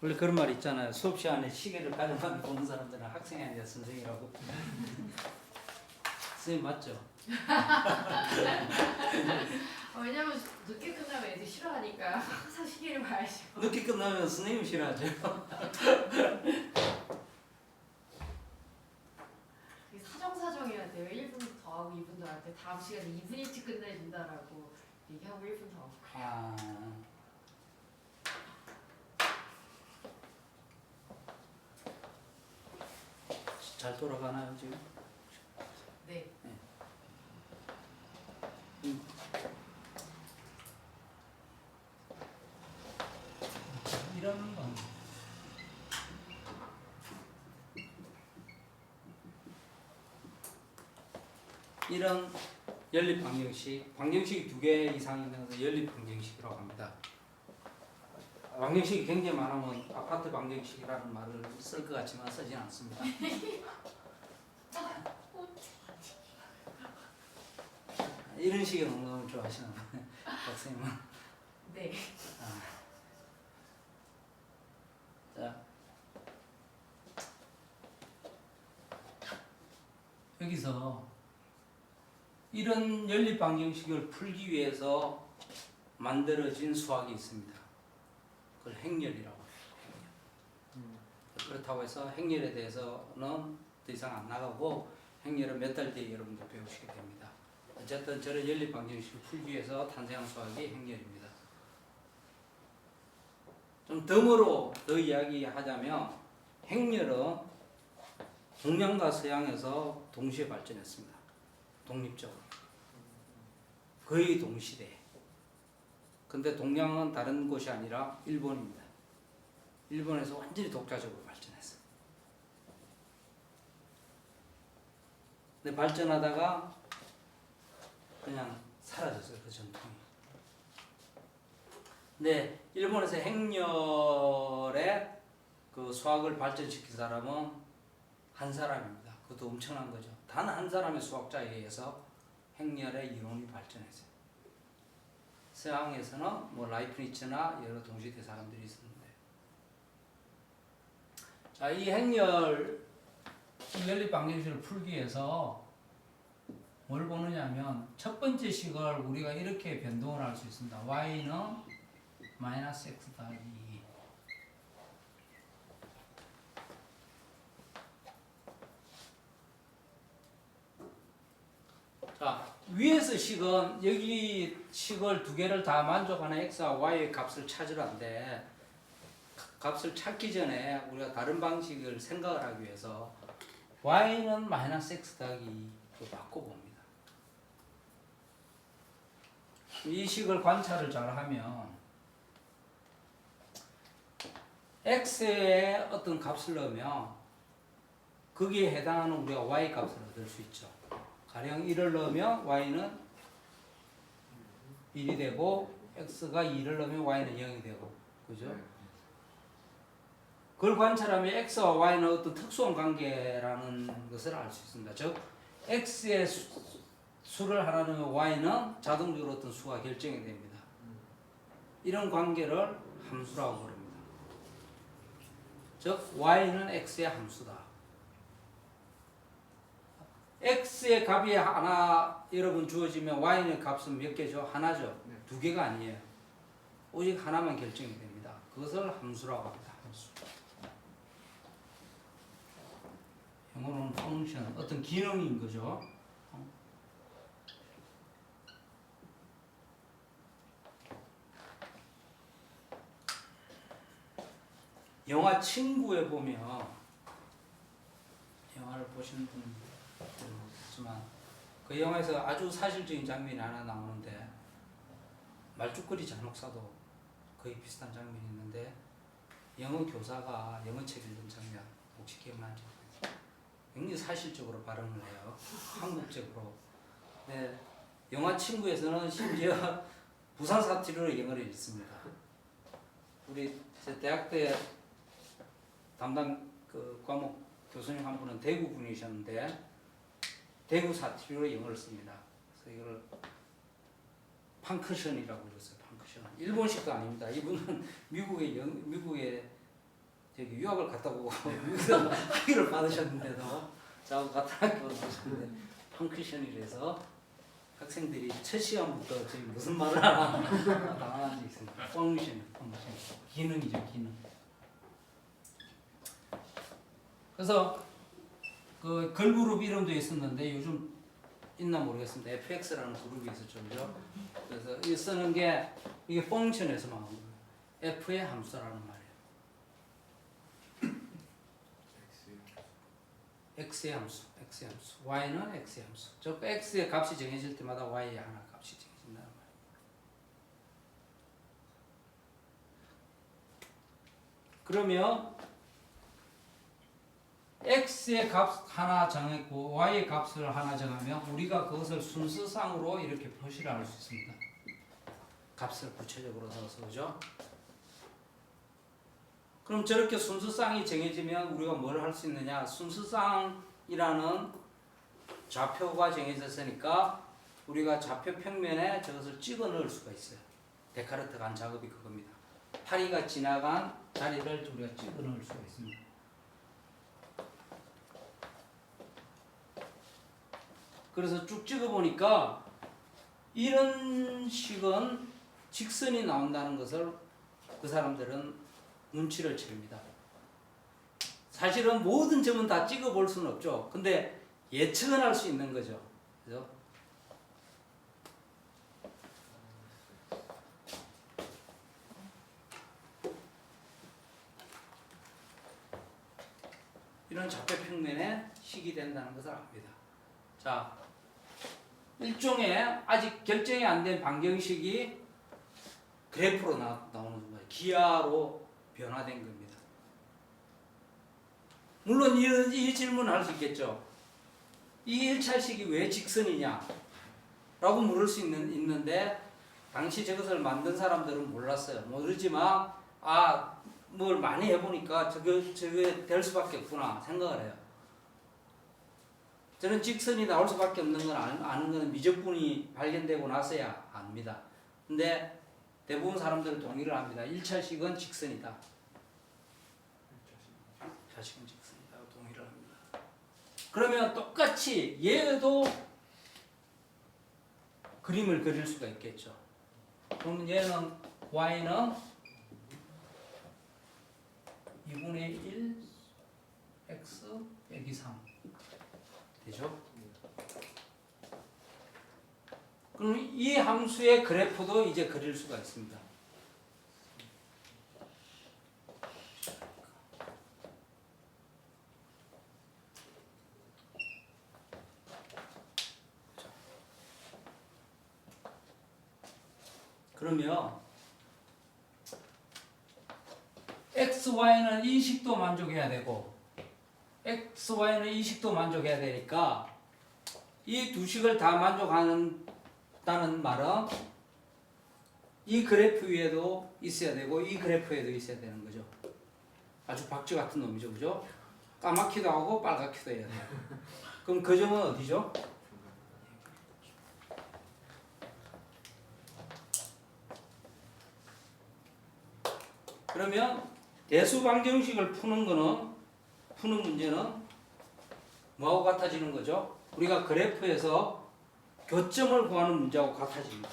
원래 그런 말 있잖아요. 수업 시간에 시계를 가져가면 보는 사람들은 학생이 아니라 선생이라고. 선생님 맞죠? 왜냐면 늦게 끝나면 애들 싫어하니까 항상 시계를 봐야죠. 늦게 끝나면 선생님 싫어하죠. 그게 사정사정해야 돼요. 1분 더 하고 2분 더 할 때 다음 시간에 2분 일찍 끝내준다라고 얘기하고 1분 더 하고. 아, 잘 돌아가나요 지금? 네. 이런 건 이런 연립 방정식, 방정식이 2개 이상 있는 것을 연립 방정식이라고 합니다. 방정식이 굉장히 많으면 아파트 방정식이라는 말을 쓸 것 같지만 쓰진 않습니다. 이런 식의 농담을 좋아하시는 학생님은. 네. 자, 여기서 이런 연립 방정식을 풀기 위해서 만들어진 수학이 있습니다. 그걸 행렬이라고 해요. 그렇다고 해서 행렬에 대해서는 더 이상 안 나가고 행렬은 몇 달 뒤에 여러분들 배우시게 됩니다. 어쨌든 저런 연립 방정식을 풀기 위해서 탄생한 수학이 행렬입니다. 좀 덤으로 더 이야기하자면 행렬은 동양과 서양에서 동시에 발전했습니다. 독립적으로. 거의 동시대. 근데 동양은 다른 곳이 아니라 일본입니다. 일본에서 완전히 독자적으로 발전했어요. 근데 발전하다가 그냥 사라졌어요, 그 전통이. 근데 일본에서 행렬의 그 수학을 발전시킨 사람은 한 사람입니다. 그것도 엄청난 거죠. 단 한 사람의 수학자에 의해서 행렬의 이론이 발전했어요. 서양에서는 뭐 라이프니츠나 여러 동시대 사람들이 있었는데, 자, 이 행렬 연립 방정식을 풀기 위해서 뭘 보느냐면 첫 번째 식을 우리가 이렇게 변동을 할 수 있습니다. y는 마이너스 x 더하기 2. 자, 위에서 식은 여기 식을 두 개를 다 만족하는 x와 y의 값을 찾으라는데, 값을 찾기 전에 우리가 다른 방식을 생각을 하기 위해서 y는 마이너스 x 더하기 2로 바꿔봅니다. 이 식을 관찰을 잘 하면 x에 어떤 값을 넣으면 거기에 해당하는 우리가 y 값을 얻을 수 있죠. 가령 1을 넣으면 y는 1이 되고 x가 2를 넣으면 y는 0이 되고, 그죠? 그걸 관찰하면 x와 y는 어떤 특수한 관계라는 것을 알 수 있습니다. 즉 x의 수를 하나 넣으면 y는 자동적으로 어떤 수가 결정이 됩니다. 이런 관계를 함수라고 부릅니다. 즉 y는 x의 함수다. x의 값이 하나 여러분 주어지면 y의 값은 몇 개죠? 하나죠? 두 개가 아니에요. 오직 하나만 결정이 됩니다. 그것을 함수라고 합니다. 함수. 영어로는 펑션, 어떤 기능인 거죠. 영화 친구에 보면, 영화를 보시는 분들은 모르겠지만 그 영화에서 아주 사실적인 장면이 하나 나오는데, 말죽거리 잔혹사도 거의 비슷한 장면이 있는데, 영어 교사가 영어 책 읽는 장면 혹시 기억나죠? 굉장히 사실적으로 발언을 해요. 한국적으로. 네, 영화 친구에서는 심지어 부산 사투리로 영어를 읽습니다. 우리 제 대학 때 담당 그 과목 교수님 한 분은 대구 분이셨는데 대구 사투리로 영어를 씁니다. 그래서 이걸 펑크션이라고 불렀어요. 펑크션. 일본식도 아닙니다. 이분은 미국의 저기 유학을 갔다 오고 여기서 학위를 받으셨는데도 저하고 같은 학교를 나오셨는데 펑크션이라서 학생들이 첫 시간부터 저희 무슨 말을 하나 당황한 적이 있습니다. 펑션. 기능이죠, 기능. 그래서 그 걸그룹 이름도 있었는데 요즘 있나 모르겠습니다. FX라는 그룹이 있었죠, 그죠? 그래서 이 쓰는 게 이게 펑션에서 나온 거예요. F의 함수라는 말이에요. X의 함수, X의 함수, Y는 X의 함수. 저 X의 값이 정해질 때마다 Y의 하나 값이 정해진다는 말이에요. 그러면 X의 값 하나 정했고 Y의 값을 하나 정하면 우리가 그것을 순서상으로 이렇게 표시를 할 수 있습니다. 값을 구체적으로 써서, 그죠? 그럼 저렇게 순서상이 정해지면 우리가 뭘 할 수 있느냐? 순서상이라는 좌표가 정해졌으니까 우리가 좌표 평면에 저것을 찍어 넣을 수가 있어요. 데카르트가 한 작업이 그겁니다. 파리가 지나간 자리를 우리가 찍어 넣을 수가 있습니다. 그래서 쭉 찍어보니까 이런 식은 직선이 나온다는 것을 그 사람들은 눈치를 챕니다. 사실은 모든 점은 다 찍어볼 수는 없죠. 근데 예측은 할 수 있는 거죠. 그죠? 이런 좌표 평면에 식이 된다는 것을 압니다. 자, 일종의 아직 결정이 안 된 방정식이 그래프로 나오는 거예요. 기하로 변화된 겁니다. 물론 이 질문을 할 수 있겠죠. 이 1차식이 왜 직선이냐? 라고 물을 수 있는데 당시 저것을 만든 사람들은 몰랐어요. 모르지만 뭘 많이 해보니까 저게 될 수밖에 없구나 생각을 해요. 저는 직선이 나올 수밖에 없는 건 아는 건 미적분이 발견되고 나서야 압니다. 근데 대부분 사람들은 동의를 합니다. 1차식은 직선이다. 1차식은 직선이다. 동의를 합니다. 그러면 똑같이 얘도 그림을 그릴 수가 있겠죠. 그러면 얘는 y는 2분의 1 x 빼기 3 되죠? 그럼 이 함수의 그래프도 이제 그릴 수가 있습니다. 그러면 x, y는 이 식도 만족해야 되고 x, y는 이 식도 만족해야 되니까 이 두 식을 다 만족한다는 말은 이 그래프 위에도 있어야 되고 이 그래프에도 있어야 되는 거죠. 아주 박쥐 같은 놈이죠, 그죠? 까맣기도 하고 빨갛기도 해야 돼요. 그럼 그 점은 어디죠? 그러면 대수 방정식을 푸는 문제는 뭐하고 같아지는 거죠? 우리가 그래프에서 교점을 구하는 문제하고 같아집니다.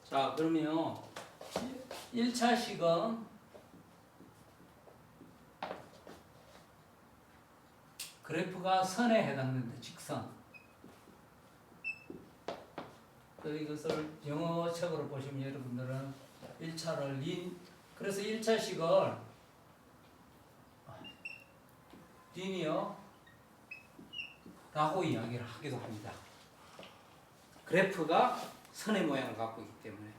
자, 그러면 1차식은 그래프가 선에 해당된다. 직선. 이것을 영어책으로 보시면 여러분들은 1차를 그래서 1차식을 리니어 라고 이야기를 하기도 합니다. 그래프가 선의 모양을 갖고 있기 때문에.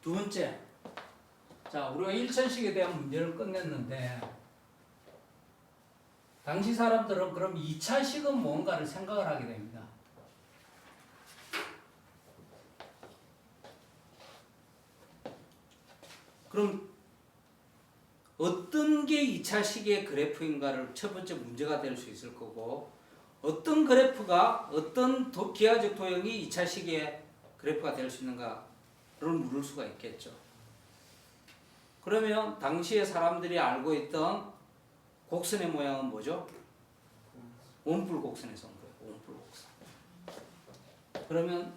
두 번째, 자 우리가 일천식에 대한 문제를 끝냈는데 당시 사람들은 그럼 2차식은 뭔가를 생각을 하게 됩니다. 그럼 어떤 게 2차식의 그래프인가를 첫 번째 문제가 될 수 있을 거고, 어떤 그래프가 어떤 기하적 도형이 2차식의 그래프가 될 수 있는가를 물을 수가 있겠죠. 그러면 당시에 사람들이 알고 있던 곡선의 모양은 뭐죠? 원뿔 곡선에서 온 거예요. 원뿔 곡선. 그러면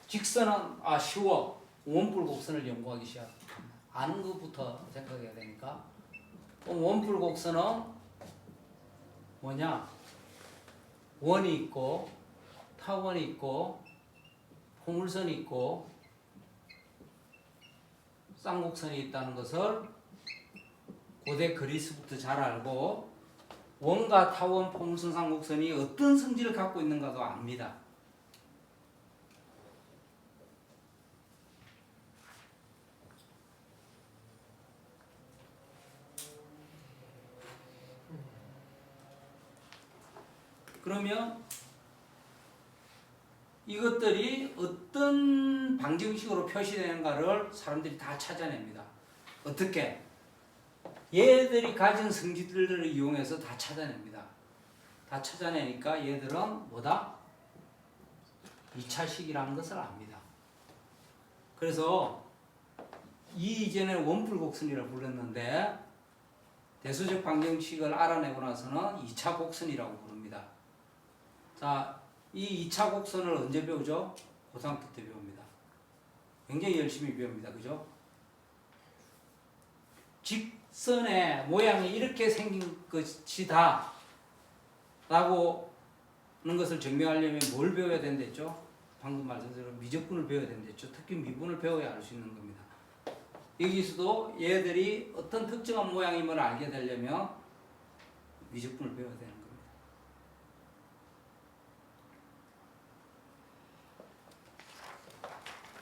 직선은 쉬워. 원뿔 곡선을 연구하기 시작합니다. 아는 것부터 생각해야 되니까. 원뿔 곡선은 뭐냐? 원이 있고 타원이 있고 포물선이 있고 쌍곡선이 있다는 것을 고대 그리스부터 잘 알고, 원과 타원, 포물선, 쌍곡선이 어떤 성질을 갖고 있는가도 압니다. 그러면 이것들이 어떤 방정식으로 표시되는가를 사람들이 다 찾아냅니다. 어떻게? 얘들이 가진 성질들을 이용해서 다 찾아냅니다. 다 찾아내니까 얘들은 뭐다? 2차식이라는 것을 압니다. 그래서 이전에는 원뿔곡선이라고 불렀는데 대수적 방정식을 알아내고 나서는 2차 곡선이라고 부릅니다. 자, 이 2차 곡선을 언제 배우죠? 고등학교 때 배웁니다. 굉장히 열심히 배웁니다. 그죠? 직선의 모양이 이렇게 생긴 것이다 라고 하는 것을 증명하려면 뭘 배워야 된댔죠? 방금 말씀드린 미적분을 배워야 된댔죠. 특히 미분을 배워야 알 수 있는 겁니다. 여기서도 얘들이 어떤 특정한 모양임을 알게 되려면 미적분을 배워야 되는 겁니다.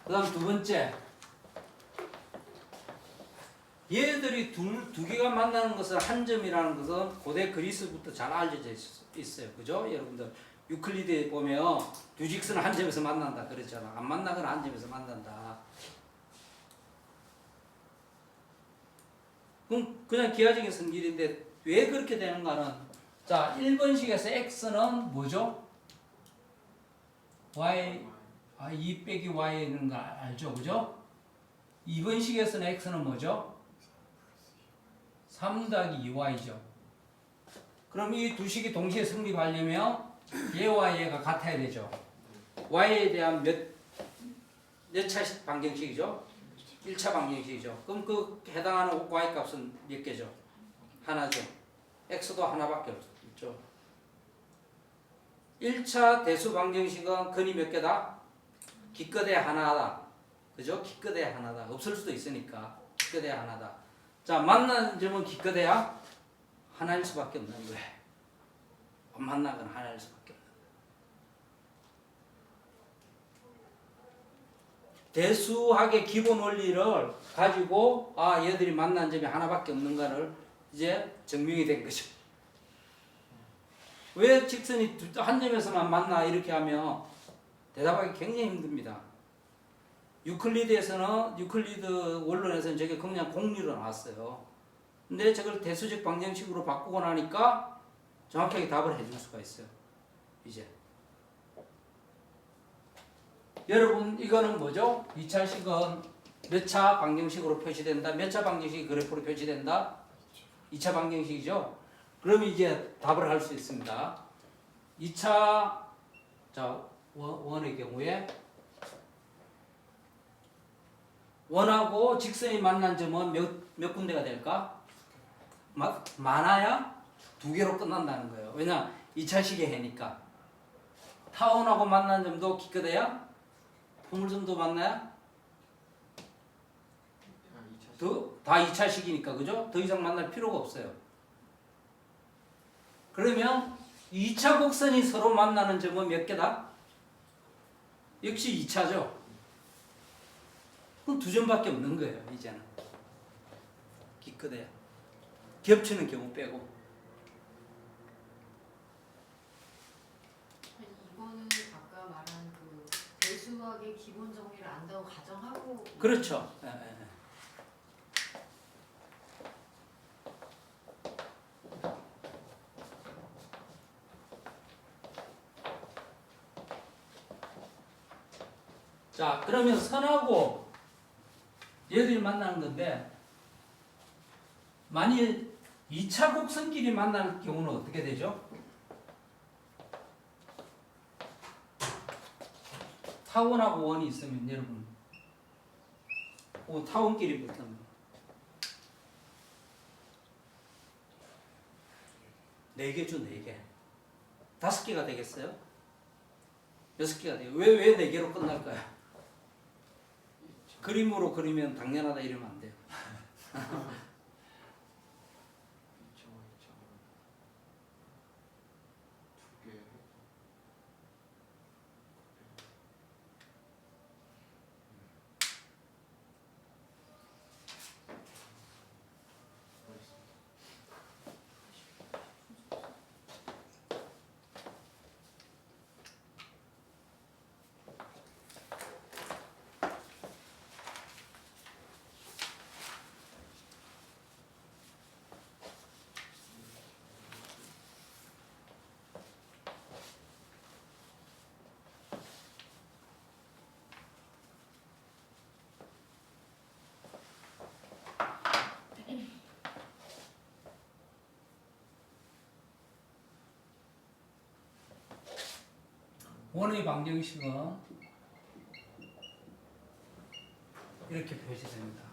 그 다음 두 번째, 얘들이 두 개가 만나는 것을 한 점이라는 것은 고대 그리스부터 잘 알려져 있어요. 그죠? 여러분들 유클리드에 보면 두 직선은 한 점에서 만난다 그랬잖아. 안 만나거나 한 점에서 만난다. 그럼 그냥 기하적인 성질인데 왜 그렇게 되는가는, 자 1번식에서 x는 뭐죠? y 2 빼기 y에 있는 거 알죠? 그죠? 2번식에서는 x는 뭐죠? 3 더하기 2y죠. 그럼 이 두 식이 동시에 성립하려면 얘와 얘가 같아야 되죠. y에 대한 몇 차식 방정식이죠? 1차 방정식이죠. 그럼 그 해당하는 y 값은 몇 개죠? 하나죠. x도 하나밖에 없죠. 1차 대수 방정식은 근이 몇 개다? 기껏해 하나다. 그죠? 기껏해 하나다. 없을 수도 있으니까 기껏해 하나다. 자, 만나는 점은 기껏해야 하나일 수밖에 없는 거예요. 안 만나건 하나일 수밖에 없는 거예요. 대수학의 기본 원리를 가지고 얘들이 만난 점이 하나밖에 없는가를 이제 증명이 된 거죠. 왜 직선이 한 점에서만 만나 이렇게 하면 대답하기 굉장히 힘듭니다. 유클리드 원론에서는 저게 그냥 공리로 나왔어요. 근데 저걸 대수적 방정식으로 바꾸고 나니까 정확하게 답을 해줄 수가 있어요. 이제 여러분 이거는 뭐죠? 2차식은 몇 차 방정식으로 표시된다? 몇 차 방정식이 그래프로 표시된다? 2차 방정식이죠? 그럼 이제 답을 할 수 있습니다. 2차 원의 경우에 원하고 직선이 만난 점은 몇 군데가 될까? 많아야 두 개로 끝난다는 거예요. 왜냐? 2차식의 해니까. 타원하고 만난 점도 기껏해야 포물점도 만나야 다 2차식이니까 그죠? 더 이상 만날 필요가 없어요. 그러면 2차 곡선이 서로 만나는 점은 몇 개다? 역시 2차죠. 그럼 두 점밖에 없는 거예요. 이제는 기껏해야 겹치는 경우 빼고. 이거는 아까 말한 그 대수학의 기본 정리를 안다고 가정하고. 그렇죠. 예, 예, 예. 자, 그러면 선하고 얘들이 만나는 건데, 만일 2차 곡선끼리 만날 경우는 어떻게 되죠? 타원하고 원이 있으면 여러분, 타원끼리 붙으면 4개죠, 4개. 5개가 되겠어요? 6개가 돼요. 왜 4개로 끝날까요? 그림으로 그리면 당연하다 이러면 안 돼요. 원의 방정식은 이렇게 표시됩니다.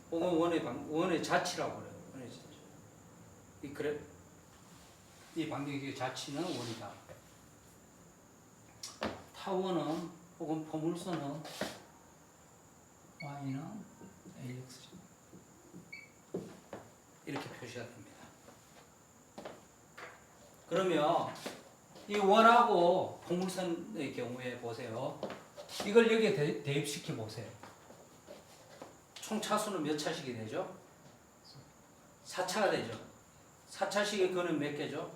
혹은 원의 자치라고 그래요. 원의 자치. 이 방정식의 자치는 원이다. 타원은 혹은 포물선은 y는 ax 이렇게 표시가 됩니다. 그러면 이 원하고 포물선의 경우에 보세요. 이걸 여기에 대입시켜 보세요. 총 차수는 몇 차식이 되죠? 4차가 되죠. 4차식의 근은 몇 개죠?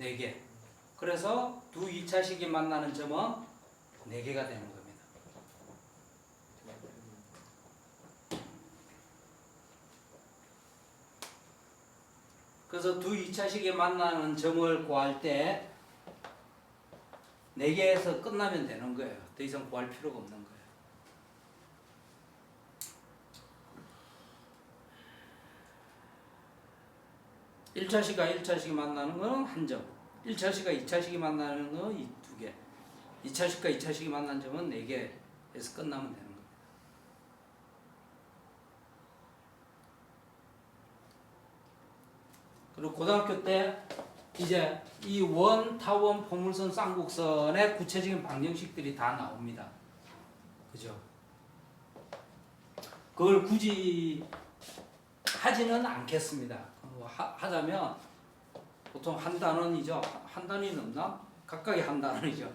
4개. 그래서 두 2차식이 만나는 점은 4개가 되는 겁니다. 그래서 두 2차식이 만나는 점을 구할 때 4개에서 끝나면 되는 거예요. 더 이상 구할 필요가 없는 거예요. 1차식과 1차식이 만나는 건 한 점, 1차식과 2차식이 만나는 건 2개, 2차식과 2차식이 만나는 점은 4개에서 끝나면 되는 거예요. 그리고 고등학교 때 이제 이 원, 타원, 포물선, 쌍곡선의 구체적인 방정식들이 다 나옵니다. 그죠? 그걸 굳이 하지는 않겠습니다. 하자면 보통 한 단원이죠. 한 단위 넘나? 각각이 한 단원이죠.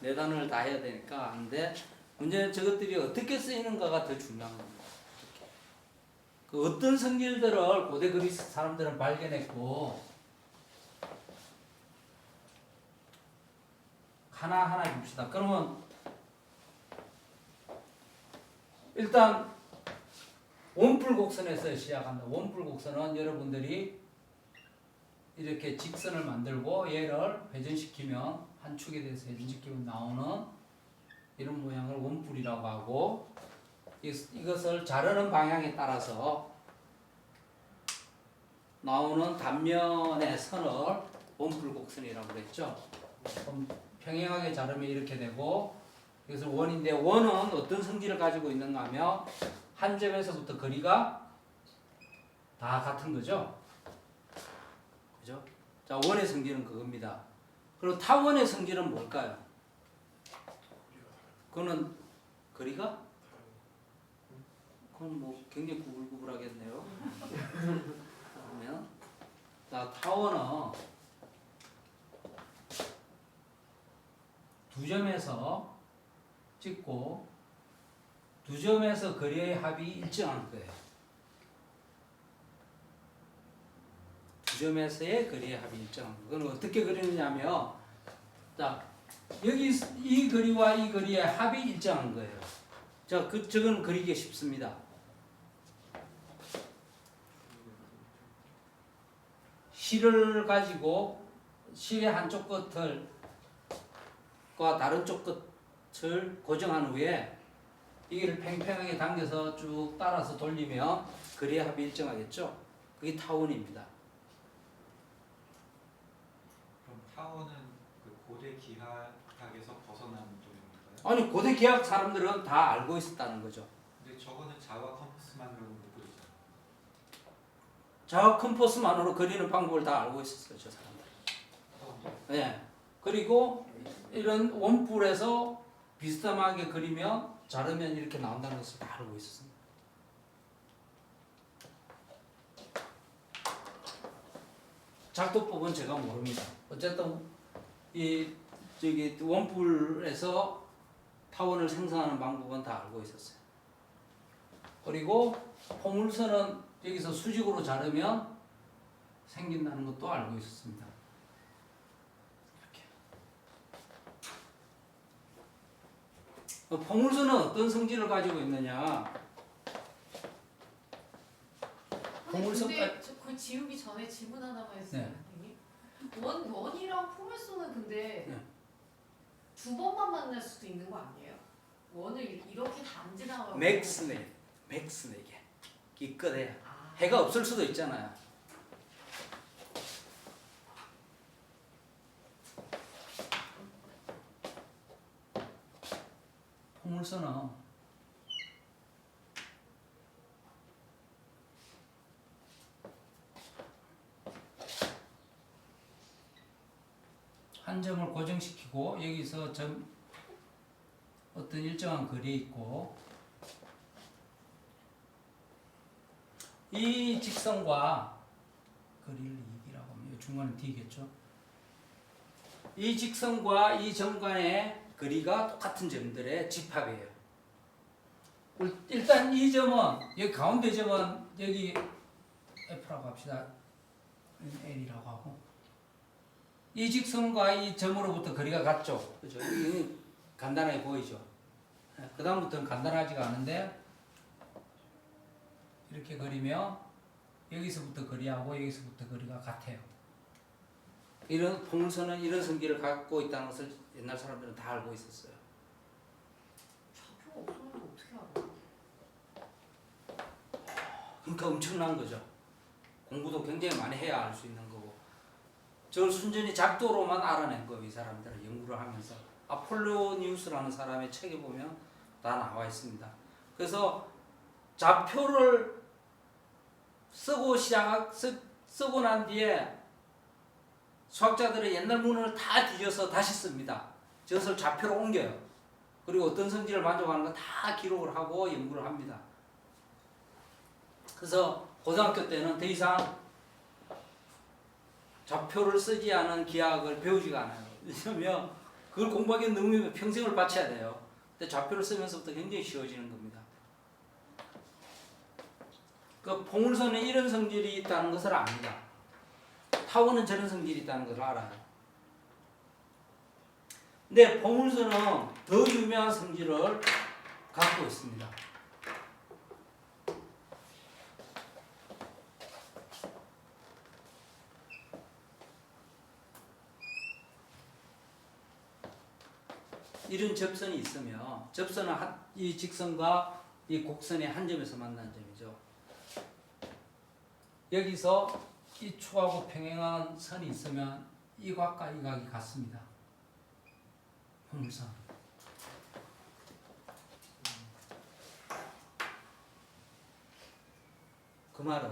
4단원을 다 해야 되니까 하는데 문제는 저것들이 어떻게 쓰이는가가 더 중요한 겁니다. 그 어떤 성질들을 고대 그리스 사람들은 발견했고 하나하나 봅시다. 그러면 일단 원뿔곡선에서 시작한다. 원뿔곡선은 여러분들이 이렇게 직선을 만들고 얘를 회전시키면 한 축에 대해서 회전시키면 나오는 이런 모양을 원뿔이라고 하고 이것을 자르는 방향에 따라서 나오는 단면의 선을 원뿔곡선이라고 그랬죠. 그럼 평행하게 자르면 이렇게 되고 이것을 원인데 원은 어떤 성질을 가지고 있는가 하면 한 점에서부터 거리가 다 같은 거죠. 그죠? 자, 원의 성질은 그겁니다. 그리고 타원의 성질은 뭘까요? 그거는 거리가? 그건 뭐 굉장히 구불구불하겠네요. 그러면 자, 타원은 두 점에서 찍고 두 점에서 거리의 합이 일정한 거예요. 두 점에서의 거리의 합이 일정한 거. 그건 어떻게 그리느냐면, 자, 여기 이 거리와 이 거리의 합이 일정한 거예요. 자, 저건 그리기 쉽습니다. 실을 가지고 실의 한쪽 끝을 다른 쪽 끝을 고정한 후에 이걸 팽팽하게 당겨서 쭉 따라서 돌리면 거리의 합이 일정하겠죠. 그게 타원입니다. 그럼 타원은 그 고대 기하학에서 벗어난 도형인가요? 아니 고대 기하학 사람들은 다 알고 있었다는 거죠. 근데 저거는 자와 컴퍼스만으로는 못 그리잖아요. 자 컴퍼스만으로 그리는 방법을 다 알고 있었어요, 저 사람들. 네. 그리고 이런 원뿔에서 비스듬하게 그리면 자르면 이렇게 나온다는 것을 다 알고 있었습니다. 작도법은 제가 모릅니다. 어쨌든 이 저기 원뿔에서 타원을 생성하는 방법은 다 알고 있었어요. 그리고 포물선은 여기서 수직으로 자르면 생긴다는 것도 알고 있었습니다. 이렇게. 포물선은 어떤 성질을 가지고 있느냐? 근데 그 지우기 전에 질문 하나만 했어요. 네. 선생님. 원이랑 포물선은 근데 네. 두 번만 만날 수도 있는 거 아니에요? 원을 이렇게 다 안 지나가고 맥스네 이게 기껏해야 아, 해가 없을 수도 있잖아요. 포물선은 한 점을 고정시키고 여기서 어떤 일정한 거리에 있고 이 직선과 거리를 이라고 하면 이 중간은 D겠죠. 이 직선과 이 점 간의 거리가 똑같은 점들의 집합이에요. 일단 이 점은 여기 가운데 점은 여기 F라고 합시다. L이라고 하고 이 직선과 이 점으로부터 거리가 같죠. 그죠? 이게 간단하게 보이죠. 그 다음부터는 간단하지가 않은데 이렇게 그리면 여기서부터 거리하고 여기서부터 거리가 같아요. 이런 포물선은 이런 성질을 갖고 있다는 것을 옛날 사람들은 다 알고 있었어요. 좌표가 없으면 어떻게 알아? 그러니까 엄청난 거죠. 공부도 굉장히 많이 해야 알 수 있는 거고. 저걸 순전히 작도로만 알아낸 거예요. 이 사람들은 연구를 하면서. 아폴로니우스라는 사람의 책에 보면 다 나와 있습니다. 그래서 좌표를 쓰고 난 뒤에 수학자들은 옛날 문헌을 다 뒤져서 다시 씁니다. 저것을 좌표로 옮겨요. 그리고 어떤 성질을 만족하는 거 다 기록을 하고 연구를 합니다. 그래서 고등학교 때는 더 이상 좌표를 쓰지 않은 기하학을 배우지가 않아요. 왜냐하면 그걸 공부하기엔 너무 평생을 바쳐야 돼요. 근데 좌표를 쓰면서부터 굉장히 쉬워지는 겁니다. 그 포물선에 이런 성질이 있다는 것을 압니다. 타원은 저런 성질이 있다는 것을 알아요. 근데 포물선은 더 유명한 성질을 갖고 있습니다. 이런 접선이 있으면 접선은 이 직선과 이 곡선의 한 점에서 만나는 점이죠. 여기서 이 축하고 평행한 선이 있으면 이 각과 이 각이 같습니다. 포물선. 그 말은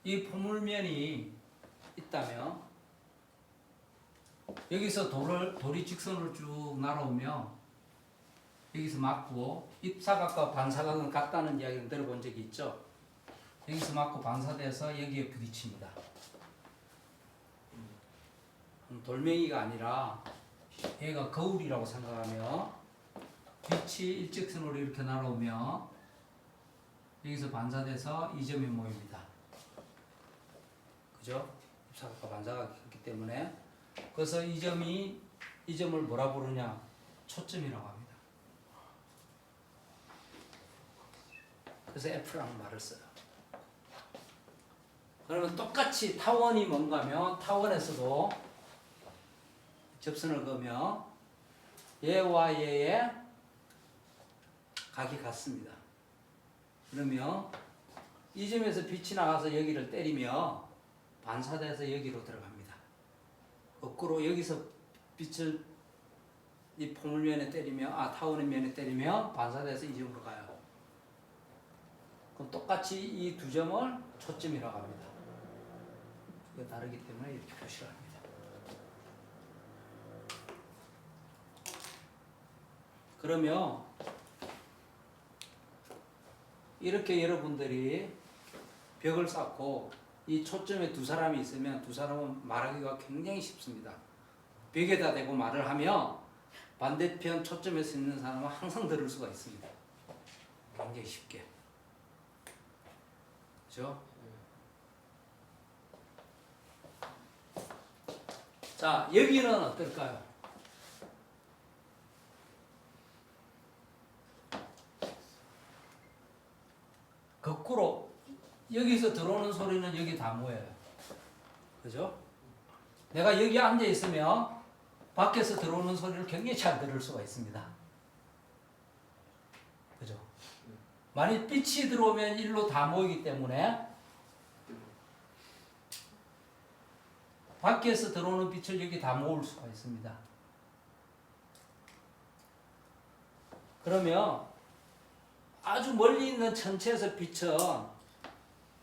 이 포물면이 있다면 여기서 돌이 직선으로 쭉 날아오면 여기서 맞고 입사각과 반사각은 같다는 이야기를 들어본 적이 있죠. 여기서 맞고 반사돼서 여기에 부딪힙니다. 돌멩이가 아니라 얘가 거울이라고 생각하며 빛이 일직선으로 이렇게 날아오며 여기서 반사돼서 이 점이 모입니다. 그죠? 입사각과 반사가 있기 때문에 그래서 이 점을 뭐라 부르냐? 초점이라고 합니다. 그래서 F라는 말을 써요. 그러면 똑같이 타원이 뭔가 하면 타원에서도 접선을 그으며 얘와 얘의 각이 같습니다. 그러면 이 점에서 빛이 나가서 여기를 때리며 반사돼서 여기로 들어갑니다. 거꾸로 여기서 빛을 이 포물면에 때리며 타원의 면에 때리며 반사돼서 이 점으로 가요. 그럼 똑같이 이 두 점을 초점이라고 합니다. 그게 다르기 때문에 이렇게 표시를 합니다. 그러면 이렇게 여러분들이 벽을 쌓고 이 초점에 두 사람이 있으면 두 사람은 말하기가 굉장히 쉽습니다. 벽에다 대고 말을 하면 반대편 초점에 서 있는 사람은 항상 들을 수가 있습니다. 굉장히 쉽게. 그렇죠? 자, 여기는 어떨까요? 거꾸로 여기서 들어오는 소리는 여기 다 모여요. 그죠? 내가 여기 앉아 있으면 밖에서 들어오는 소리를 굉장히 잘 들을 수가 있습니다. 그죠? 만약 빛이 들어오면 일로 다 모이기 때문에 밖에서 들어오는 빛을 여기 다 모을 수가 있습니다. 그러면 아주 멀리 있는 천체에서 빛은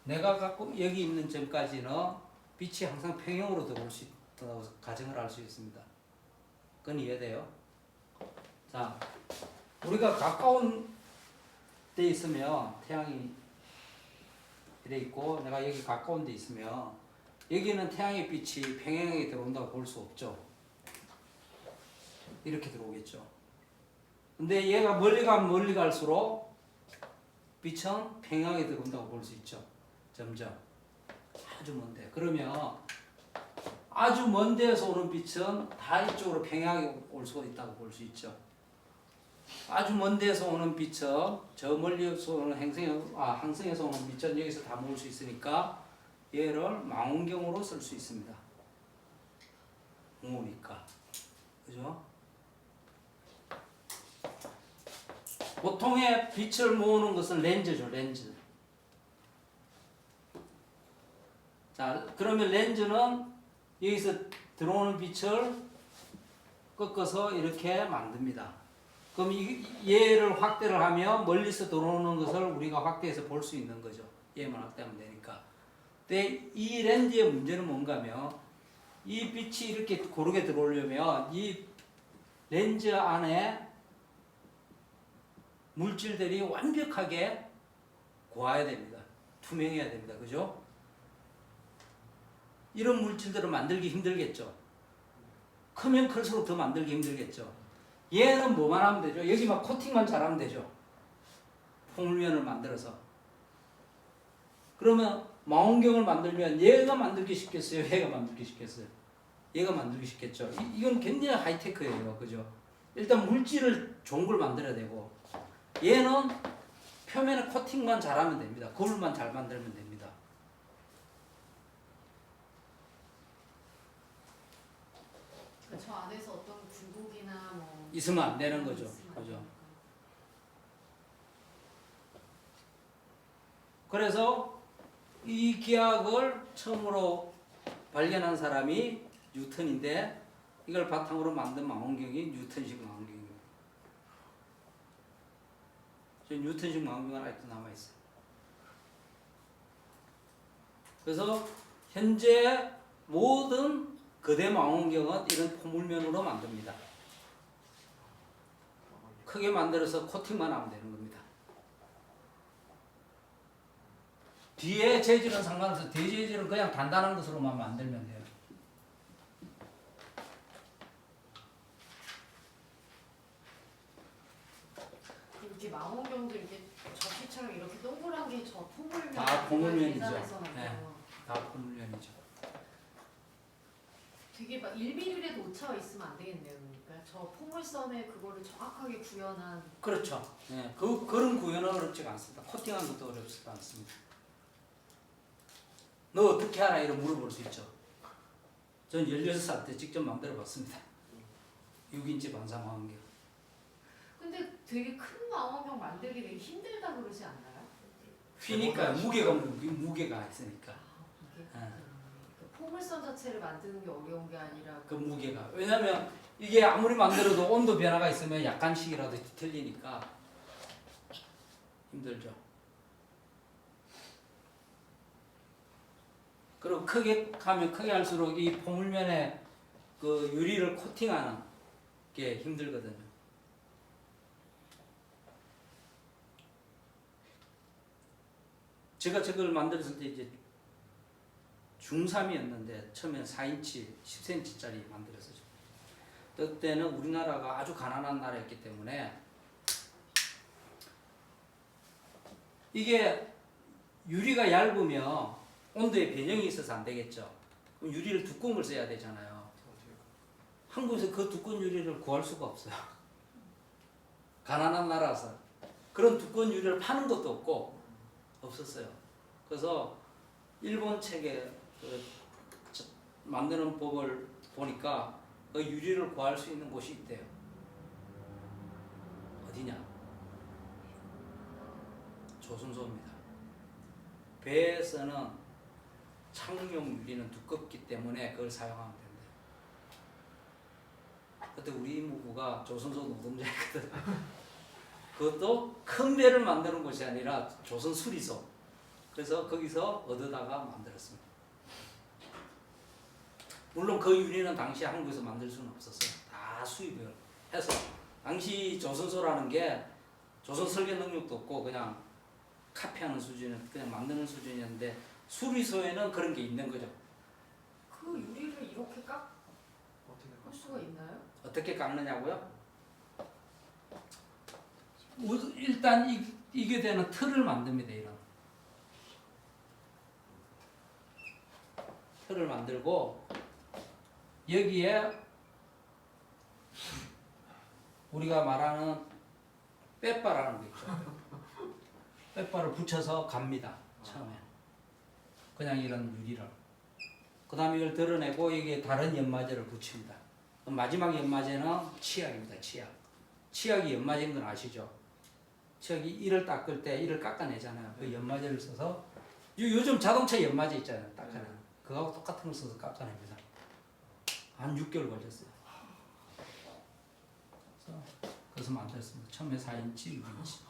내가 갖고 여기 있는 점까지는 빛이 항상 평형으로 들어올 수 있다고 가정을 할 수 있습니다. 그건 이해돼요? 자, 우리가 가까운 데 있으면 태양이 이래 있고 내가 여기 가까운 데 있으면 여기는 태양의 빛이 평행하게 들어온다고 볼 수 없죠. 이렇게 들어오겠죠. 근데 얘가 멀리 가면 멀리 갈수록 빛은 평행하게 들어온다고 볼 수 있죠. 점점 아주 먼데. 그러면 아주 먼 데에서 오는 빛은 다 이쪽으로 평행하게 올 수가 있다고 볼 수 있죠. 아주 먼 데에서 오는 빛은 저 멀리서 오는 항성에서 오는 빛은 여기서 다 모을 수 있으니까 얘를 망원경으로 쓸 수 있습니다. 공호니까. 그죠? 보통의 빛을 모으는 것은 렌즈죠, 렌즈. 자, 그러면 렌즈는 여기서 들어오는 빛을 꺾어서 이렇게 만듭니다. 그럼 얘를 확대를 하면 멀리서 들어오는 것을 우리가 확대해서 볼 수 있는 거죠. 얘만 확대하면 되니까. 근데 이 렌즈의 문제는 뭔가 하면 이 빛이 이렇게 고르게 들어오려면 이 렌즈 안에 물질들이 완벽하게 고와야 됩니다. 투명해야 됩니다. 그죠? 이런 물질들을 만들기 힘들겠죠. 크면 클수록 더 만들기 힘들겠죠. 얘는 뭐만 하면 되죠? 여기만 코팅만 잘하면 되죠. 포물면을 만들어서. 그러면 망원경을 만들면 얘가 만들기 쉽겠어요? 얘가 만들기 쉽겠어요? 얘가 만들기 쉽겠죠. 이건 굉장히 하이테크예요. 그죠? 일단 물질을 좋은 걸 만들어야 되고 얘는 표면에 코팅만 잘하면 됩니다. 거울만 잘 만들면 됩니다. 저 안에서 어떤 굴곡이나 뭐 있으면 안 되는 거죠. 있으면 안 그죠? 되니까. 그래서 이 기하학을 처음으로 발견한 사람이 뉴턴인데 이걸 바탕으로 만든 망원경이 뉴턴식 망원경입니다. 뉴턴식 망원경은 아직도 남아있어요. 그래서 현재 모든 거대 망원경은 이런 포물면으로 만듭니다. 크게 만들어서 코팅만 하면 되는 겁니다. 뒤에 재질은 상관없어요. 뒤에 재질은 그냥 단단한 것으로만 만들면 돼요. 이렇게 망원경도 이렇게 접시처럼 이렇게 동그란 게 저 포물면 다 포물면이죠. 계산해서 만들어. 네. 다 포물면이죠. 되게 막 1mm라도 오차가 있으면 안 되겠네요. 그러니까 저 포물선에 그거를 정확하게 구현한. 그렇죠. 예, 그런 구현은 어렵지가 않습니다. 코팅하는 것도 어렵지가 않습니다. 너 어떻게 하나 이런 물어볼 수 있죠. 전 16살 때 직접 만들어 봤습니다. 6인치 반사망원경. 근데 되게 큰 망원경 만들기 되게 힘들다 그러지 않나요? 휘니까 무게가 있으니까. 이게 예. 그 포물선 자체를 만드는 게 어려운 게 아니라 그 무게가. 왜냐면 이게 아무리 만들어도 온도 변화가 있으면 약간씩이라도 틀리니까 힘들죠. 그리고 크게 하면 크게 할수록 이 포물면에 그 유리를 코팅하는 게 힘들거든요. 제가 저걸 만들었을 때 이제 중3이었는데 처음에 4인치, 10cm짜리 만들었어요. 그때는 우리나라가 아주 가난한 나라였기 때문에 이게 유리가 얇으면 온도에 변형이 있어서 안 되겠죠. 그럼 유리를 두꺼운 걸 써야 되잖아요. 한국에서 그 두꺼운 유리를 구할 수가 없어요. 가난한 나라라서 그런 두꺼운 유리를 파는 것도 없고 없었어요. 그래서 일본 책에 만드는 법을 보니까 그 유리를 구할 수 있는 곳이 있대요. 어디냐? 조선소입니다. 배에서는 창용 유리는 두껍기 때문에 그걸 사용하면 된대요. 그때 우리 이모부가 조선소 노동자였거든. 그것도 큰 배를 만드는 곳이 아니라 조선 수리소. 그래서 거기서 얻어다가 만들었습니다. 물론 그 유리는 당시 한국에서 만들 수는 없었어요. 다 수입을 해서 당시 조선소라는 게 조선 설계 능력도 없고 그냥 카피하는 수준은 그냥 만드는 수준이었는데 수리소에는 그런 게 있는 거죠. 그 유리를 이렇게 깎을 어떻게 수가 있나요? 어떻게 깎느냐고요? 일단 이게 되는 틀을 만듭니다. 이런 틀을 만들고 여기에 우리가 말하는 빼바라는 거 있죠. 빼바를 붙여서 갑니다. 처음에 그냥 이런 유리를. 그 다음에 이걸 드러내고 여기에 다른 연마제를 붙입니다. 마지막 연마제는 치약입니다. 치약. 치약이 연마제인 건 아시죠? 치약이 이를 닦을 때 이를 깎아내잖아요. 그 연마제를 써서 요즘 자동차 연마제 있잖아요. 닦아내는. 그거하고 똑같은 걸 써서 깎아냅니다. 한 6개월 걸렸어요. 그래서 만들었습니다. 처음에 4인치, 6인치.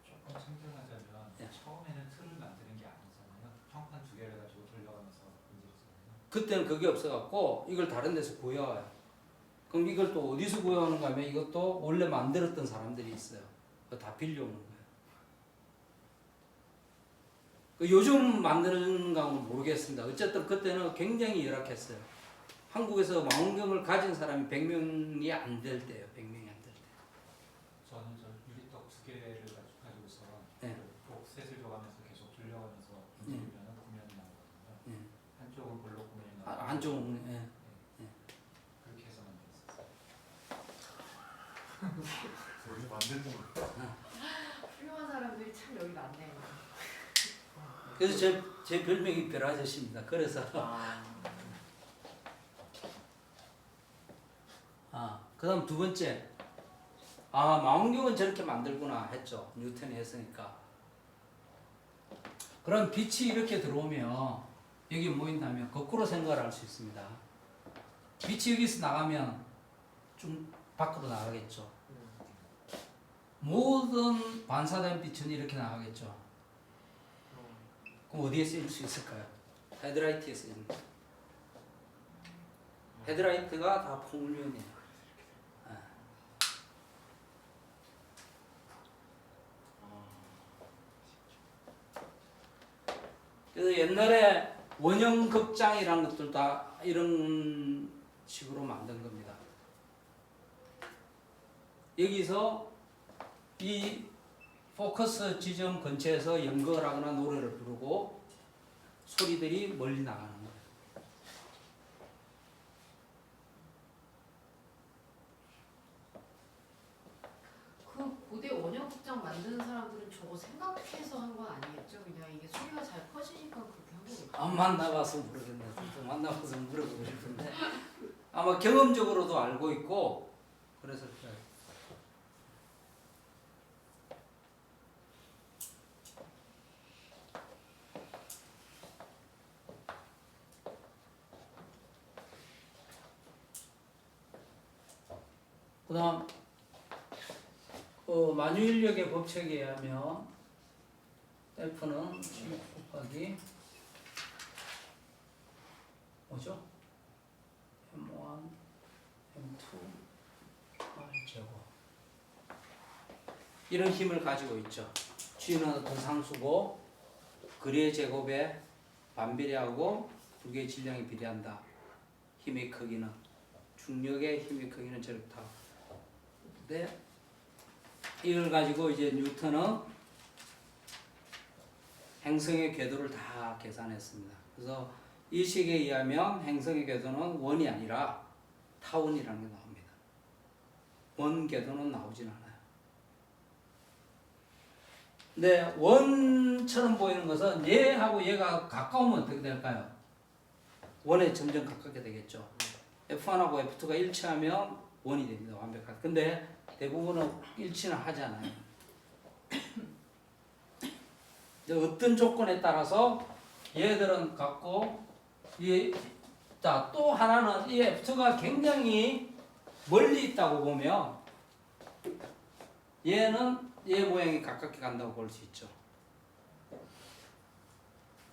조금 생각하자면 예. 처음에는 틀을 만드는 게 아니잖아요. 평판 두 개를 가지고 돌려가면서 만들었잖아요. 그때는 그게 없어갖고 이걸 다른 데서 구해와요. 그럼 이걸 또 어디서 구해오는가 하면 이것도 원래 만들었던 사람들이 있어요. 그거 다 빌려오는 거예요. 요즘 만드는가는 모르겠습니다. 어쨌든 그때는 굉장히 열악했어요. 한국에서 망원경을 가진 사람이 100명이 안 될 때예요. 100명이 안 될 때. 저는 저 유리떡 두 개를 가지고서 네. 복셋을 줘가면서 계속 돌려가면서 네. 움직이면 구면이 나오거든요. 네. 한쪽은 볼록 구면이 나오고 안쪽은 예. 그렇게 해서 만들었어요. 우리 만드는 거. 훌륭한 사람들이 참 여기 많네요. 그래서 제 별명이 별 아저씨입니다. 그래서 그다음 두 번째 망원경은 저렇게 만들구나 했죠. 뉴턴이 했으니까. 그럼 빛이 이렇게 들어오면 여기 뭐 있냐면 거꾸로 생각을 할 수 있습니다. 빛이 여기서 나가면 좀 밖으로 나가겠죠. 모든 반사된 빛은 이렇게 나가겠죠. 그럼 어디에 쓰일 수 있을까요? 헤드라이트에 쓰입니다. 헤드라이트가 다 포물면이에요. 그래서 옛날에 원형 극장이라는 것들 다 이런 식으로 만든 겁니다. 여기서 이 포커스 지점 근처에서 연극을 하거나 노래를 부르고 소리들이 멀리 나가는 거예요. 그 고대 원형극장 만드는 사람들은 저거 생각해서 한 건 아니겠죠? 그냥 이게 소리가 잘 퍼지니까 그렇게 한 거겠죠. 안 만나봐서 모르겠네. 또 만나봐서 물어보고 싶은데 아마 경험적으로도 알고 있고 그래서 그래요. 그다음 만유인력의 법칙에 의하면 F는 G 곱하기 뭐죠? M1, M2, R제곱 이런 힘을 가지고 있죠. G는 어떤 상수고 거리의 제곱에 반비례하고 두 개의 질량이 비례한다. 힘의 크기는 중력의 힘의 크기는 저렇다. 근데 이걸 가지고 이제 뉴턴은 행성의 궤도를 다 계산했습니다. 그래서 이 식에 의하면 행성의 궤도는 원이 아니라 타원이라는 게 나옵니다. 원 궤도는 나오진 않아요. 근데 원처럼 보이는 것은 얘하고 얘가 가까우면 어떻게 될까요? 원에 점점 가깝게 되겠죠. F1하고 F2가 일치하면 원이 됩니다. 완벽하게. 근데 대부분은 일치는 하지 않아요. 어떤 조건에 따라서 얘들은 같고 자, 또 하나는 이 F2가 굉장히 멀리 있다고 보면 얘는 얘 모양이 가깝게 간다고 볼 수 있죠.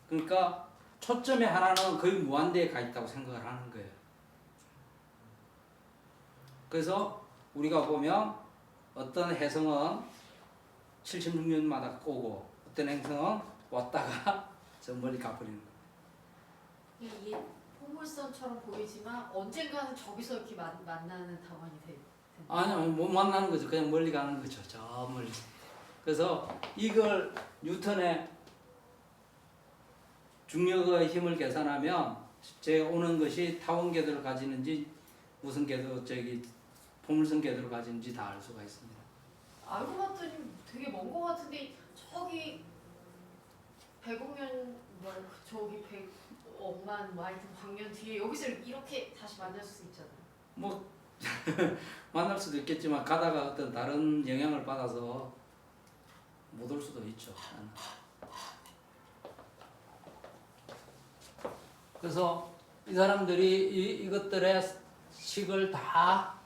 그러니까 초점의 하나는 거의 무한대에 가 있다고 생각을 하는 거예요. 그래서 우리가 보면 어떤 해성은 76년마다 오고 어떤 행성은 왔다가 저 멀리 가버리는 거예요. 이게 포물선처럼 보이지만 언젠가는 저기서 이렇게 만나는 타원이 된다. 아니요, 못 만나는 거죠. 그냥 멀리 가는 거죠. 저 멀리. 그래서 이걸 뉴턴의 중력의 힘을 계산하면 제 오는 것이 타원 궤도를 가지는지 무슨 궤도 포물선 궤도를 가지는지 다 알 수가 있습니다. 알고 봤더니 되게 먼 거 같은데 저기 100억 년 저기 100억만 하여튼 광년 뒤에 여기서 이렇게 다시 만날 수 있잖아요. 뭐 만날 수도 있겠지만 가다가 어떤 다른 영향을 받아서 못 올 수도 있죠. 그래서 이 사람들이 이것들의 식을 다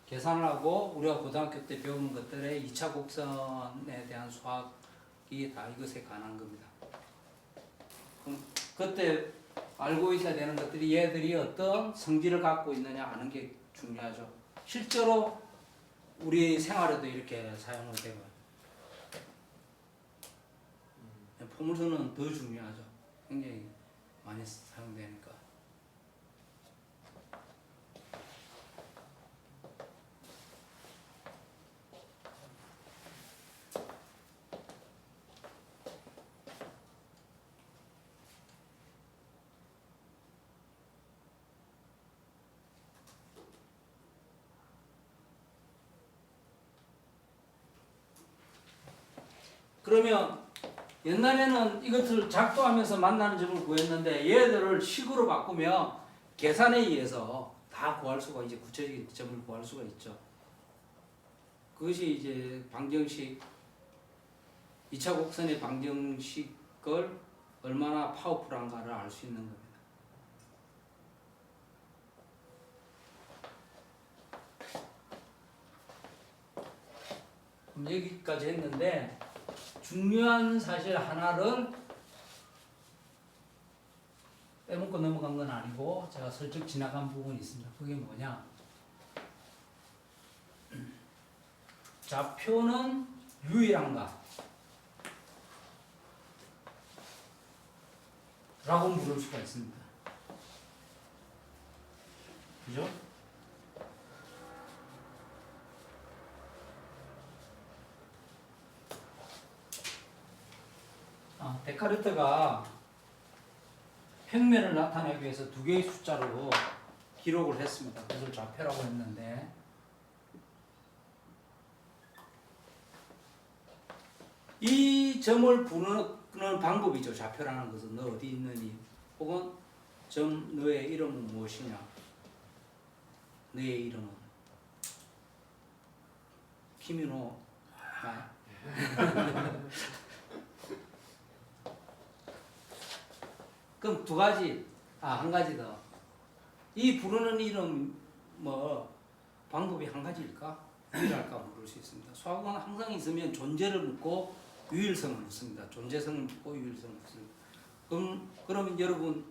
계산을 하고 우리가 고등학교 때 배운 것들의 2차 곡선에 대한 수학이 다 이것에 관한 겁니다. 그럼 그때 알고 있어야 되는 것들이 얘들이 어떤 성질을 갖고 있느냐 아는 게 중요하죠. 실제로 우리 생활에도 이렇게 사용을 되고요. 포물선은 더 중요하죠. 굉장히 많이 사용되니까. 그러면 옛날에는 이것을 작동하면서 만나는 점을 구했는데 얘들을 식으로 바꾸면 계산에 의해서 다 구할 수가 이제 구체적인 점을 구할 수가 있죠. 그것이 이제 방정식 2차 곡선의 방정식을 얼마나 파워풀한가를 알 수 있는 겁니다. 그럼 여기까지 했는데 중요한 사실 하나를 빼먹고 넘어간 건 아니고 제가 슬쩍 지나간 부분이 있습니다. 그게 뭐냐? 좌표는 유일한가? 라고 물을 수가 있습니다. 그죠? 데카르트가 평면을 나타내기 위해서 두 개의 숫자로 기록을 했습니다. 그것을 좌표라고 했는데 이 점을 부르는 방법이죠. 좌표라는 것은 너 어디 있느니 혹은 점 너의 이름은 무엇이냐 너의 이름은 키미노 아. 그럼 두 가지 한 가지 더. 이 부르는 이름 뭐 방법이 한 가지일까? 유일할까 물을 수 있습니다. 수학은 항상 있으면 존재를 묻고 유일성을 묻습니다. 존재성을 묻고 유일성을 묻습니다. 그러면 여러분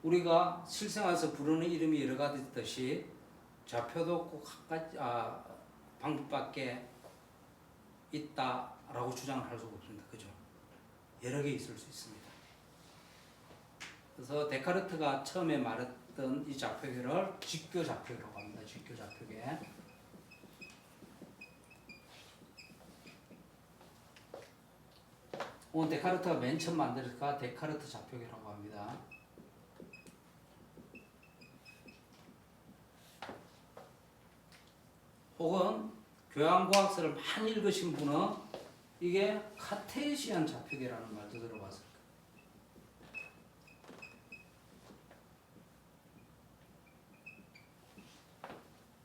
우리가 실생활에서 부르는 이름이 여러 가지 있듯이 좌표도 꼭 한 가지 방법밖에 있다라고 주장을 할 수가 없습니다. 그죠? 여러 개 있을 수 있습니다. 그래서 데카르트가 처음에 말했던 이 좌표계를 직교 좌표계라고 합니다. 직교 좌표계. 오늘 데카르트가 맨 처음 만들었으니까 데카르트 좌표계라고 합니다. 혹은 교양과학서를 많이 읽으신 분은 이게 카테시안 좌표계라는 말도 들어봤을 거예요.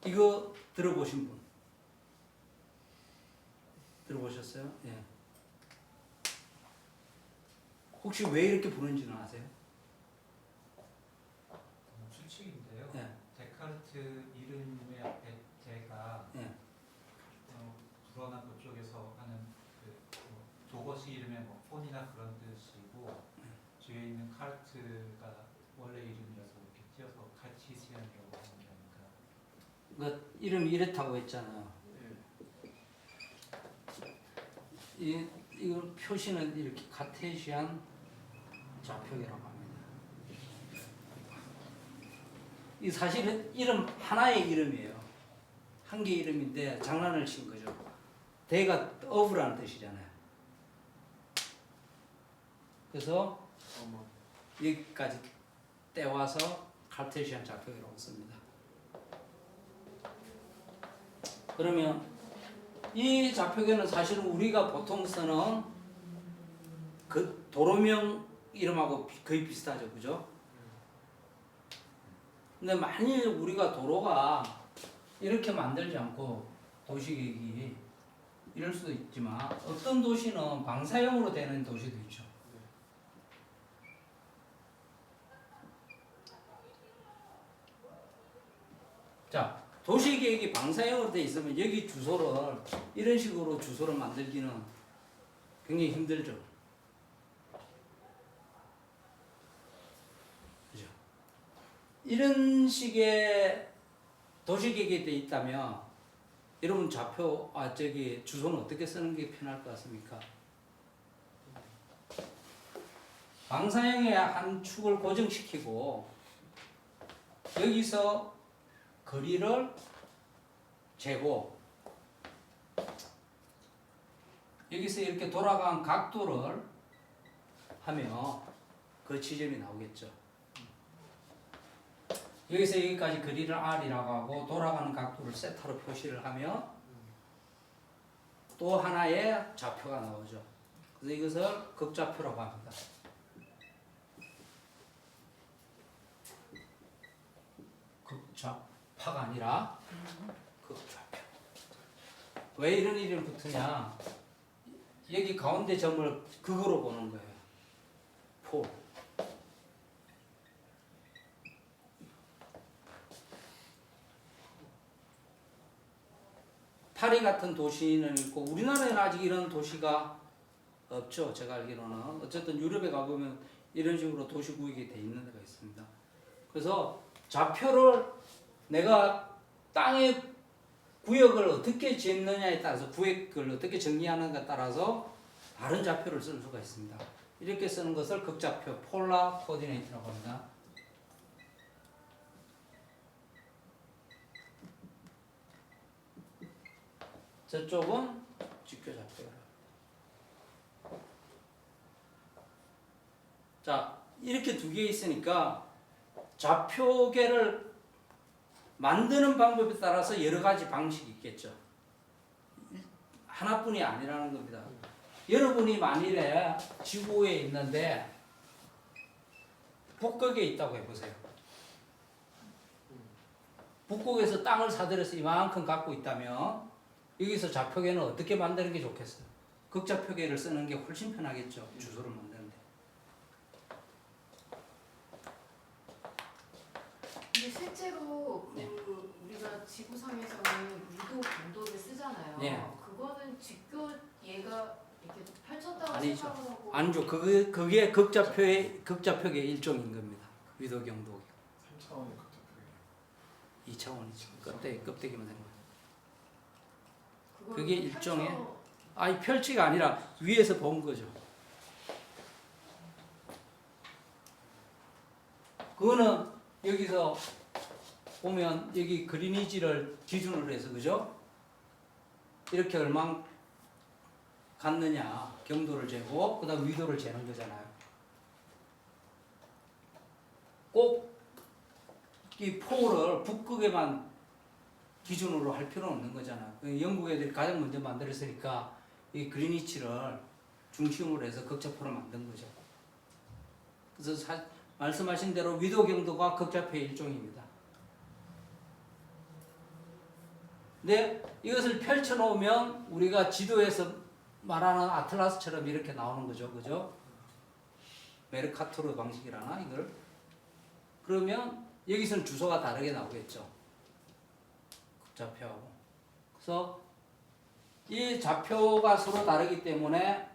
이거 들어보신 분? 들어보셨어요? 예. 혹시 왜 이렇게 부르는지는 아세요? 추측인데요. 예. 데카르트 이름의 앞에 제가 예. 불어나 그쪽에서 하는 도거시 이름의 뭐 폰이나 그런 뜻이고 뒤에 있는 카르트가 원래 이름이라서 이렇게 띄어서 칼치시안이라고 하는 거니까. 그 이름이 이렇다고 했잖아요. 이거 표시는 이렇게 카테시안 좌표계라고 합니다. 이 사실은 이름 하나의 이름이에요. 한 개의 이름인데 장난을 친 거죠. 대가 of라는 뜻이잖아요. 그래서 여기까지 떼와서 카테시안 좌표계라고 씁니다. 그러면 이 좌표계는 사실은 우리가 보통 쓰는 그 도로명 이름하고 거의 비슷하죠, 그죠? 근데 만일 우리가 도로가 이렇게 만들지 않고 도시계획이 이럴 수도 있지만 어떤 도시는 방사형으로 되는 도시도 있죠. 자, 도시계획이 방사형으로 되어 있으면 여기 주소를 이런 식으로 주소를 만들기는 굉장히 힘들죠. 그죠? 이런 식의 도시계획이 되어 있다면 여러분 좌표 주소는 어떻게 쓰는 게 편할 것 같습니까? 방사형의 한 축을 고정시키고 여기서 거리를 재고 여기서 이렇게 돌아간 각도를 하면 그 지점이 나오겠죠. 여기서 여기까지 거리를 R이라고 하고 돌아가는 각도를 세타로 표시를 하면 또 하나의 좌표가 나오죠. 그래서 이것을 극좌표라고 합니다. 극좌파가 아니라 극좌표. 왜 이런 이름이 붙으냐? 여기 가운데 점을 극으로 보는 거예요. 포. 파리 같은 도시는 있고 우리나라에는 아직 이런 도시가 없죠. 제가 알기로는. 어쨌든 유럽에 가보면 이런 식으로 도시 구역이 돼 있는 데가 있습니다. 그래서 좌표를 내가 땅의 구역을 어떻게 짓느냐에 따라서 구역을 어떻게 정리하는가에 따라서 다른 좌표를 쓸 수가 있습니다. 이렇게 쓰는 것을 극좌표, 폴라 코디네이트라고 합니다. 저쪽은 직교 좌표예요. 이렇게 두 개 있으니까 좌표계를 만드는 방법에 따라서 여러 가지 방식이 있겠죠. 하나뿐이 아니라는 겁니다. 여러분이 만일에 지구에 있는데 북극에 있다고 해보세요. 북극에서 땅을 사들여서 이만큼 갖고 있다면 여기서 좌표계는 어떻게 만드는 게 좋겠어요? 극좌표계를 쓰는 게 훨씬 편하겠죠. 주소를 만드는데. 근데 실제로 네. 우리가 지구상에서는 위도 경도를 쓰잖아요. 네. 그거는 직교 얘가 이렇게 펼쳤다고 아니죠. 생각을 하고 아니죠. 그게 극좌표계 일종인 겁니다. 위도경도 3차원의 극적표기. 2차원이죠. 껍데기만 된 거예요. 그걸 그게 펼쳐- 일종의 아니 펼치가 아니라 위에서 본 거죠. 그거는 여기서 보면 여기 그리니지를 기준으로 해서 그죠? 이렇게 얼마 갔느냐 경도를 재고 그다음 위도를 재는 거잖아요. 꼭 이 포를 북극에만 기준으로 할 필요는 없는 거잖아요. 영국 애들이 가장 먼저 만들었으니까 이 그리니치를 중심으로 해서 극좌표를 만든 거죠. 그래서 말씀하신 대로 위도 경도가 극좌표의 일종입니다. 근데 이것을 펼쳐 놓으면 우리가 지도에서 말하는 아틀라스처럼 이렇게 나오는 거죠. 그죠? 메르카토르 방식이라나 이걸. 그러면 여기서는 주소가 다르게 나오겠죠. 극좌표하고. 그래서 이 좌표가 서로 다르기 때문에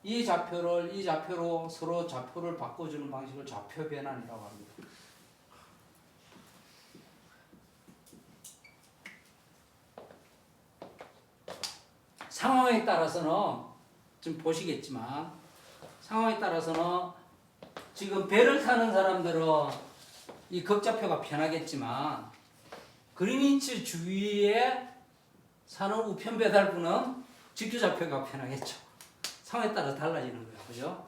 이 좌표로 서로 좌표를 바꿔주는 방식을 좌표 변환이라고 합니다. 상황에 따라서는 지금 보시겠지만 상황에 따라서는 지금 배를 타는 사람들은 이 극좌표가 편하겠지만 그리니치 주위에 사는 우편 배달부는 직교좌표가 편하겠죠. 상황에 따라 달라지는 거예요. 그죠?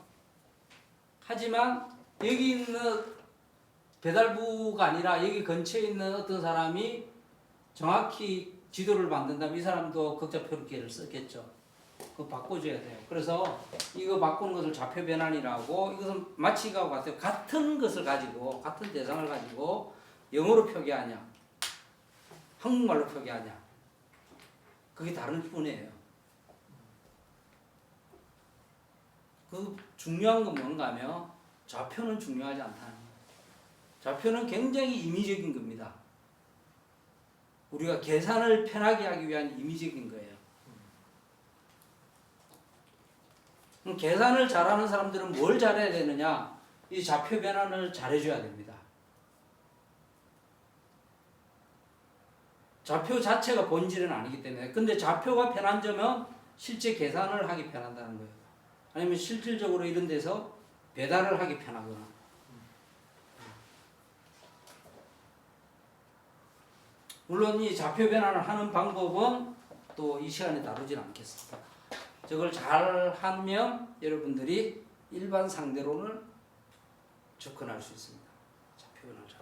하지만 여기 있는 배달부가 아니라 여기 근처에 있는 어떤 사람이 정확히 지도를 만든다면 이 사람도 극좌표를 썼겠죠. 그거 바꿔줘야 돼요. 그래서 이거 바꾸는 것을 좌표 변환이라고 이것은 마치 이거와 같아요. 같은 것을 가지고 같은 대상을 가지고 영어로 표기하냐 한국말로 표기하냐 그게 다른 뿐이에요. 그 중요한 건 뭔가 하면 좌표는 중요하지 않다는 거예요. 좌표는 굉장히 임의적인 겁니다. 우리가 계산을 편하게 하기 위한 임의적인 거예요. 그럼 계산을 잘하는 사람들은 뭘 잘해야 되느냐? 이 좌표 변환을 잘해줘야 됩니다. 좌표 자체가 본질은 아니기 때문에. 근데 좌표가 편한 점은 실제 계산을 하기 편한다는 거예요. 아니면 실질적으로 이런 데서 배달을 하기 편하거나. 물론 이 좌표 변환을 하는 방법은 또 이 시간에 다루진 않겠습니다. 저걸 잘 하면 여러분들이 일반 상대론을 접근할 수 있습니다. 좌표 변환을 잘.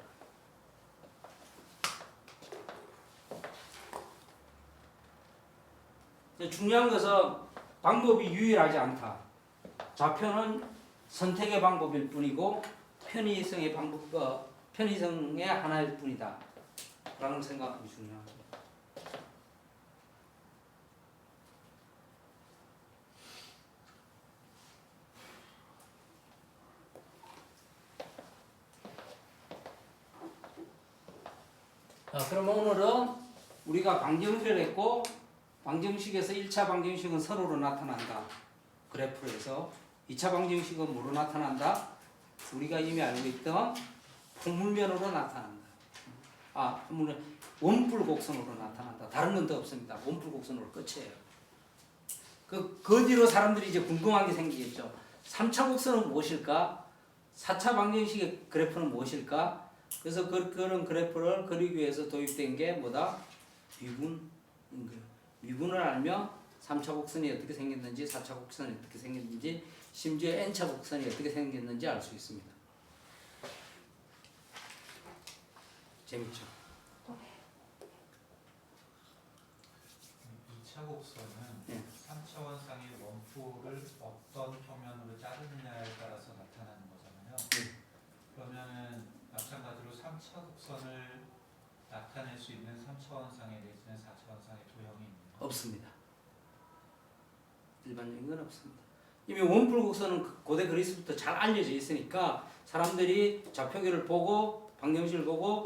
중요한 것은 방법이 유일하지 않다. 좌표는 선택의 방법일 뿐이고 편의성의 편의성의 하나일 뿐이다. 라는 생각이 중요합니다. 그럼 오늘은 우리가 방정식을 했고 방정식에서 1차 방정식은 선으로 나타난다. 그래프로 해서 2차 방정식은 뭐로 나타난다? 우리가 이미 알고 있던 포물면으로 나타난다. 원뿔 곡선으로 나타난다. 다른 건 더 없습니다. 원뿔 곡선으로 끝이에요. 그 뒤로 사람들이 이제 궁금한 게 생기겠죠. 3차 곡선은 무엇일까? 4차 방정식의 그래프는 무엇일까? 그래서 그런 그래프를 그리기 위해서 도입된 게 뭐다? 미분인 거예요. 미분을 알면 3차 곡선이 어떻게 생겼는지 4차 곡선이 어떻게 생겼는지 심지어 N차 곡선이 어떻게 생겼는지 알 수 있습니다. 재밌죠? 2차 곡선은 예. 3차원상의 원뿔을 어떤 평면으로 자르느냐에 따라서 나타나는 거잖아요. 그러면은 마찬가지로 3차 곡선을 나타낼 수 있는 3차원상의 내지는 4차원상의 도형이 있나요? 없습니다. 일반적인 건 없습니다. 이미 원뿔 곡선은 고대 그리스부터 잘 알려져 있으니까 사람들이 좌표계를 보고 방정식을 보고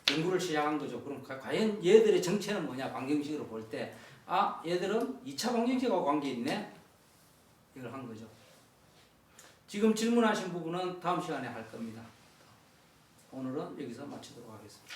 연구를 시작한 거죠. 그럼 과연 얘들의 정체는 뭐냐? 방정식으로 볼 때 얘들은 2차 방정식하고 관계 있네. 이걸 한 거죠. 지금 질문하신 부분은 다음 시간에 할 겁니다. 오늘은 여기서 마치도록 하겠습니다.